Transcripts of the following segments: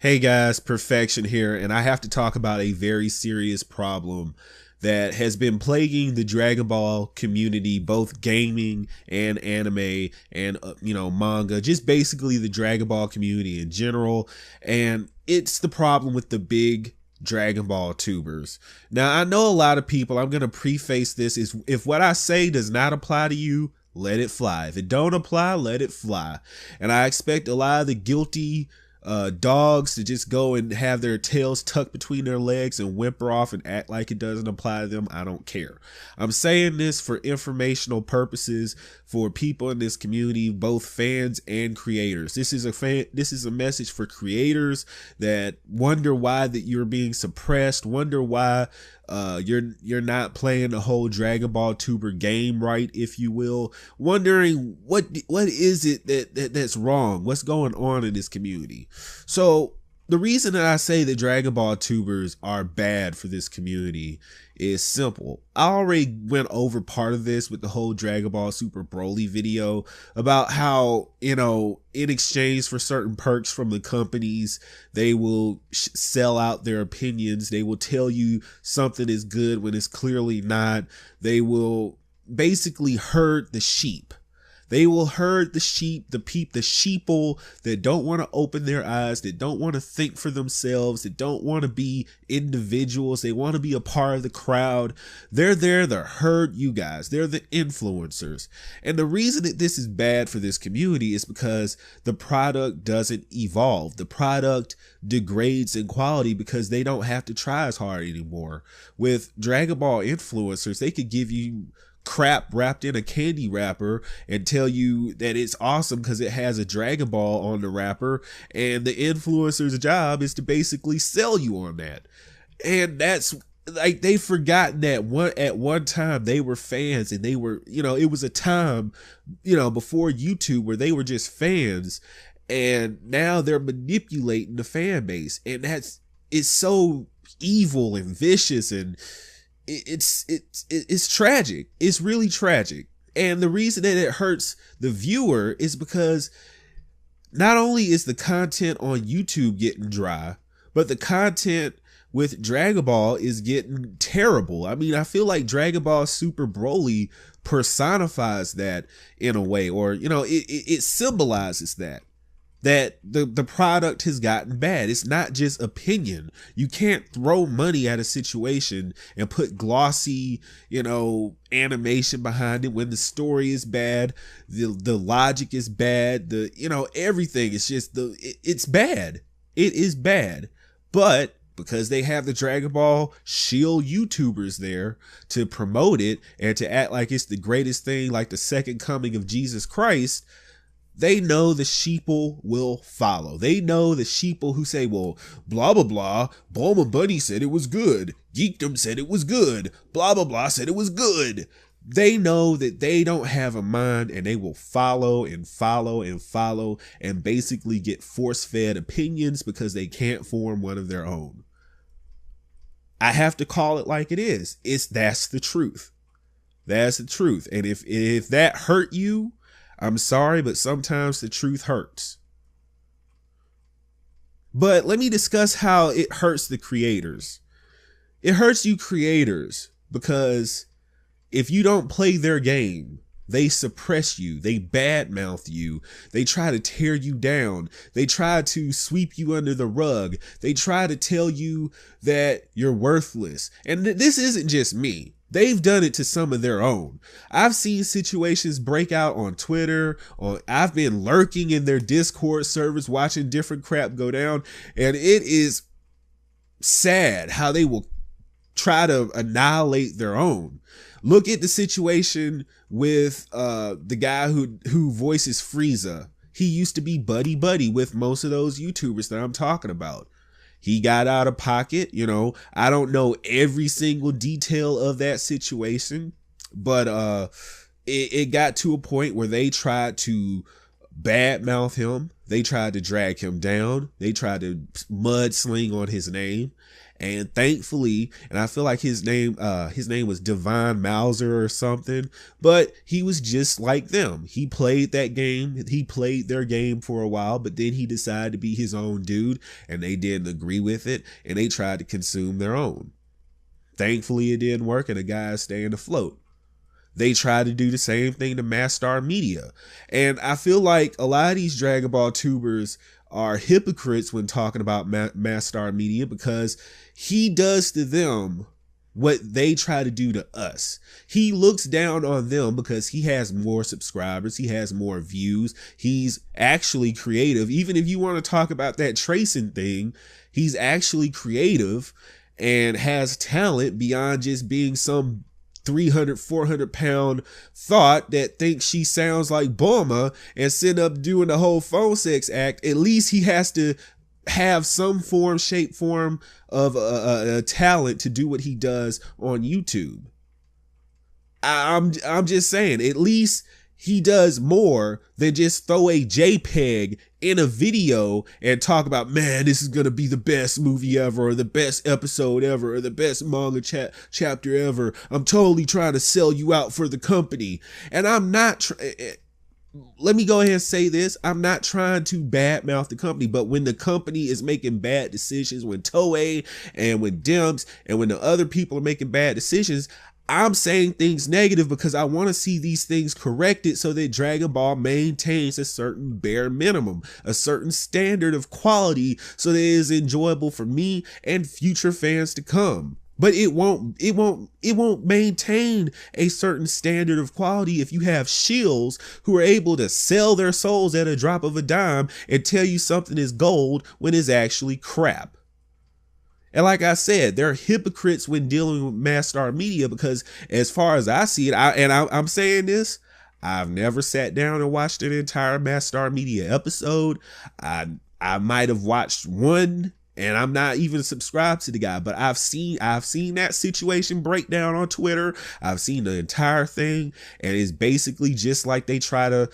Hey guys, Perfection here, and I have to talk about a very serious problem that has been plaguing the Dragon Ball community, both gaming and anime and manga, just basically the Dragon Ball community in general, and it's the problem with the big Dragon Ball tubers. Now, I know a lot of people, I'm going to preface this, is if what I say does not apply to you, let it fly. If it don't apply, let it fly. And I expect a lot of the guilty dogs to just go and have their tails tucked between their legs and whimper off and act like it doesn't apply to them. I don't care. I'm saying this for informational purposes for people in this community, both fans and creators. This is a message for creators that wonder why that you're being suppressed, wonder why you're not playing the whole Dragon Ball Tuber game right, if you will, wondering what is it that's wrong, what's going on in this community. So the reason that I say that Dragon Ball tubers are bad for this community is simple. I already went over part of this with the whole Dragon Ball Super Broly video about how, in exchange for certain perks from the companies, they will sell out their opinions. They will tell you something is good when it's clearly not. They will basically herd the sheep. They will herd the sheep, the sheeple that don't want to open their eyes, that don't want to think for themselves, that don't want to be individuals. They want to be a part of the crowd. They're there to herd you guys. They're the influencers. And the reason that this is bad for this community is because the product doesn't evolve. The product degrades in quality because they don't have to try as hard anymore. With Dragon Ball influencers, they could give you crap wrapped in a candy wrapper and tell you that it's awesome because it has a Dragon Ball on the wrapper, and the influencer's job is to basically sell you on that. And that's like, they've forgotten that at one time they were fans, and they were, it was a time, before YouTube where they were just fans, and now they're manipulating the fan base, and it's so evil and vicious, and it's tragic. It's really tragic. And the reason that it hurts the viewer is because not only is the content on YouTube getting dry, but the content with Dragon Ball is getting terrible. I mean, I feel like Dragon Ball Super Broly personifies that in a way, or, it symbolizes that the product has gotten bad. It's not just opinion. You can't throw money at a situation and put glossy, animation behind it when the story is bad, the logic is bad, everything is just it's bad. It is bad. But because they have the Dragon Ball shield YouTubers there to promote it and to act like it's the greatest thing, like the second coming of Jesus Christ, they know the sheeple will follow. They know the sheeple who say, well, blah, blah, blah, Bulma Bunny said it was good. Geekdom said it was good. Blah, blah, blah said it was good. They know that they don't have a mind, and they will follow and follow and follow and basically get force-fed opinions because they can't form one of their own. I have to call it like it is. That's the truth. That's the truth. And if that hurt you, I'm sorry, but sometimes the truth hurts. But let me discuss how it hurts the creators. It hurts you creators because if you don't play their game, they suppress you, they badmouth you, they try to tear you down, they try to sweep you under the rug, they try to tell you that you're worthless. And this isn't just me. They've done it to some of their own. I've seen situations break out on Twitter, I've been lurking in their Discord servers watching different crap go down, and it is sad how they will try to annihilate their own. Look at the situation with the guy who voices Frieza. He used to be buddy with most of those YouTubers that I'm talking about. He got out of pocket, I don't know every single detail of that situation, but it got to a point where they tried to badmouth him. They tried to drag him down. They tried to mudsling on his name. And thankfully, and I feel like his name was Divine Mauser or something, but he was just like them. He played that game. He played their game for a while, but then he decided to be his own dude, and they didn't agree with it, and they tried to consume their own. Thankfully, it didn't work, and the guys staying afloat. They try to do the same thing to Mastar Media. And I feel like a lot of these Dragon Ball tubers are hypocrites when talking about Mastar Media, because he does to them what they try to do to us. He looks down on them because he has more subscribers. He has more views. He's actually creative. Even if you want to talk about that tracing thing, he's actually creative and has talent beyond just being some 300, 400 pound thought that thinks she sounds like Bulma and sit up doing the whole phone sex act. At least he has to have some shape, form of a talent to do what he does on YouTube. I'm just saying, at least he does more than just throw a JPEG in a video and talk about, man, this is going to be the best movie ever, or the best episode ever, or the best manga chapter ever. I'm totally trying to sell you out for the company. And I'm not, let me go ahead and say this. I'm not trying to badmouth the company, but when the company is making bad decisions, when Toei and when Demps and when the other people are making bad decisions, I'm saying things negative because I want to see these things corrected so that Dragon Ball maintains a certain bare minimum, a certain standard of quality, so that it is enjoyable for me and future fans to come. But it won't maintain a certain standard of quality if you have shills who are able to sell their souls at a drop of a dime and tell you something is gold when it's actually crap. And like I said, they're hypocrites when dealing with Mastar Media, because as far as I see it, I'm saying this, I've never sat down and watched an entire Mastar Media episode. I might have watched one, and I'm not even subscribed to the guy, but I've seen that situation break down on Twitter. I've seen the entire thing, and it's basically just like they try to,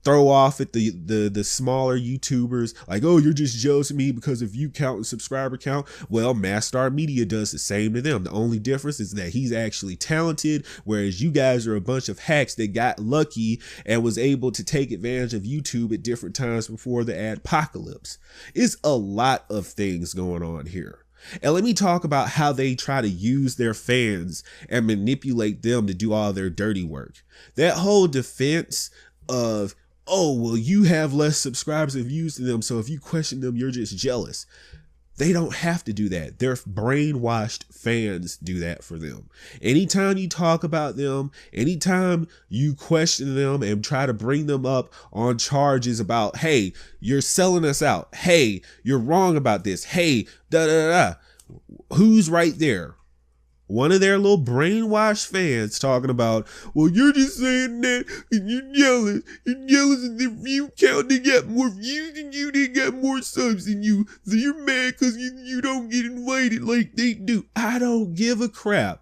throw off at the smaller YouTubers, like, oh, you're just jealous of me because of view count and subscriber count. Well, Mastar Media does the same to them. The only difference is that he's actually talented, whereas you guys are a bunch of hacks that got lucky and was able to take advantage of YouTube at different times before the adpocalypse. It's a lot of things going on here. And let me talk about how they try to use their fans and manipulate them to do all their dirty work. That whole defense of, oh, well, you have less subscribers and views than them, so if you question them, you're just jealous. They don't have to do that. Their brainwashed fans do that for them. Anytime you talk about them, anytime you question them and try to bring them up on charges about, hey, you're selling us out. Hey, you're wrong about this. Hey, da da da. Who's right there? One of their little brainwashed fans talking about, well, you're just saying that and you're jealous. You're jealous of the view count. They got more views than you. They got more subs than you. So you're mad because you don't get invited like they do. I don't give a crap.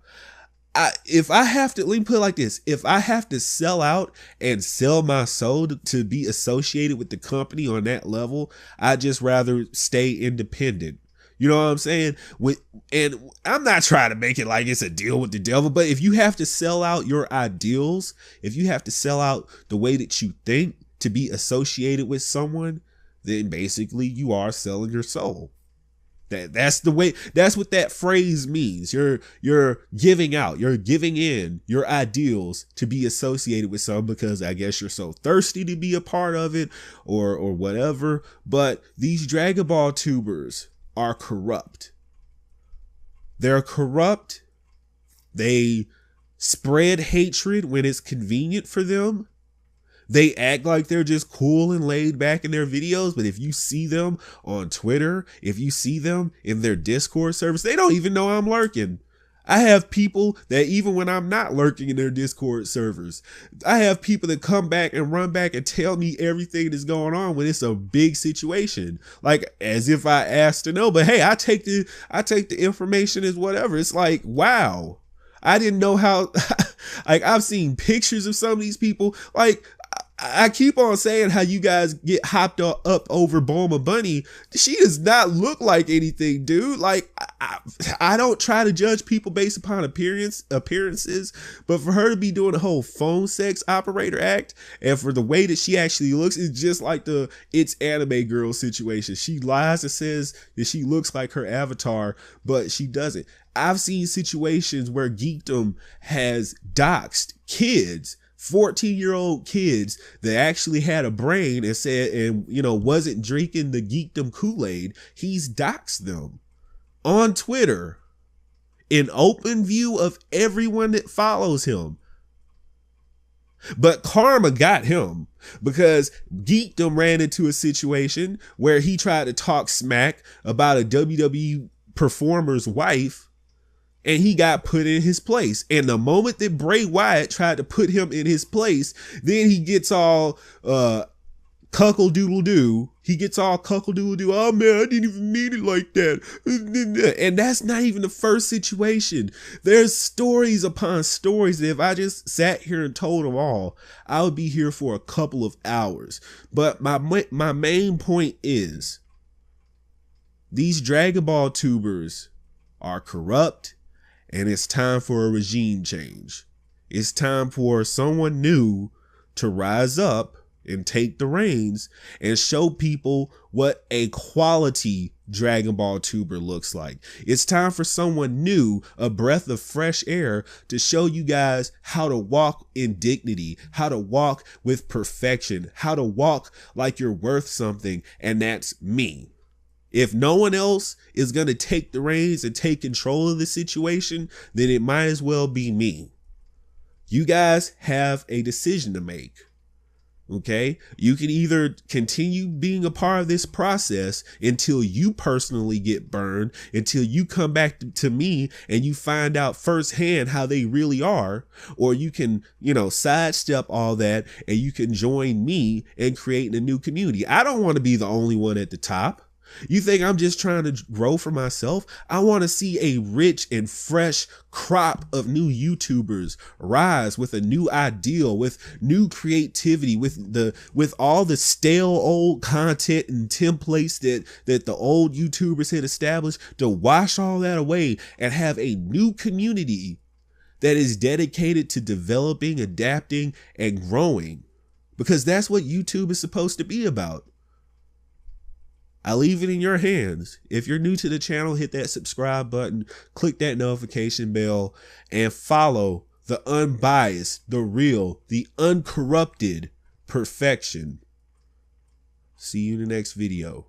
If I have to, let me put it like this. If I have to sell out and sell my soul to be associated with the company on that level, I'd just rather stay independent. You know what I'm saying? And I'm not trying to make it like it's a deal with the devil, but if you have to sell out your ideals, if you have to sell out the way that you think to be associated with someone, then basically you are selling your soul. That's the way, that's what that phrase means. You're giving out, you're giving in your ideals to be associated with someone because I guess you're so thirsty to be a part of it or whatever. But these Dragon Ball tubers are corrupt. They're corrupt. They spread hatred when it's convenient for them. They act like they're just cool and laid back in their videos, but if you see them on Twitter, if you see them in their Discord service, they don't even know I'm lurking. I have people that even when I'm not lurking in their Discord servers, I have people that come back and run back and tell me everything that's going on when it's a big situation. Like as if I asked to know, but hey, I take the information as whatever. It's like, wow, I didn't know how, like I've seen pictures of some of these people. Like I keep on saying how you guys get hopped up over Bulma Bunny. She does not look like anything, dude. Like I don't try to judge people based upon appearances, but for her to be doing the whole phone sex operator act, and for the way that she actually looks, it's just like the It's Anime Girl situation. She lies and says that she looks like her avatar, but she doesn't. I've seen situations where Geekdom has doxed kids, 14-year-old kids that actually had a brain and said, and wasn't drinking the Geekdom Kool-Aid. He's doxed them on Twitter in open view of everyone that follows him. But karma got him because Geekdom ran into a situation where he tried to talk smack about a WWE performer's wife, and he got put in his place. And the moment that Bray Wyatt tried to put him in his place, then he gets all cuckle-doodle-doo. He gets all cuckle-doodle-doo. Oh man, I didn't even mean it like that. And that's not even the first situation. There's stories upon stories that if I just sat here and told them all, I would be here for a couple of hours. But my main point is, these Dragon Ball tubers are corrupt, and it's time for a regime change. It's time for someone new to rise up and take the reins and show people what a quality Dragon Ball tuber looks like. It's time for someone new, a breath of fresh air, to show you guys how to walk in dignity, how to walk with perfection, how to walk like you're worth something, and that's me. If no one else is going to take the reins and take control of the situation, then it might as well be me. You guys have a decision to make. Okay, you can either continue being a part of this process until you personally get burned, until you come back to me and you find out firsthand how they really are, or you can, sidestep all that and you can join me and create a new community. I don't want to be the only one at the top. You think I'm just trying to grow for myself? I want to see a rich and fresh crop of new YouTubers rise with a new ideal, with new creativity, with all the stale old content and templates that the old YouTubers had established, to wash all that away and have a new community that is dedicated to developing, adapting, and growing. Because that's what YouTube is supposed to be about. I leave it in your hands. If you're new to the channel, hit that subscribe button, click that notification bell, and follow the unbiased, the real, the uncorrupted perfection. See you in the next video.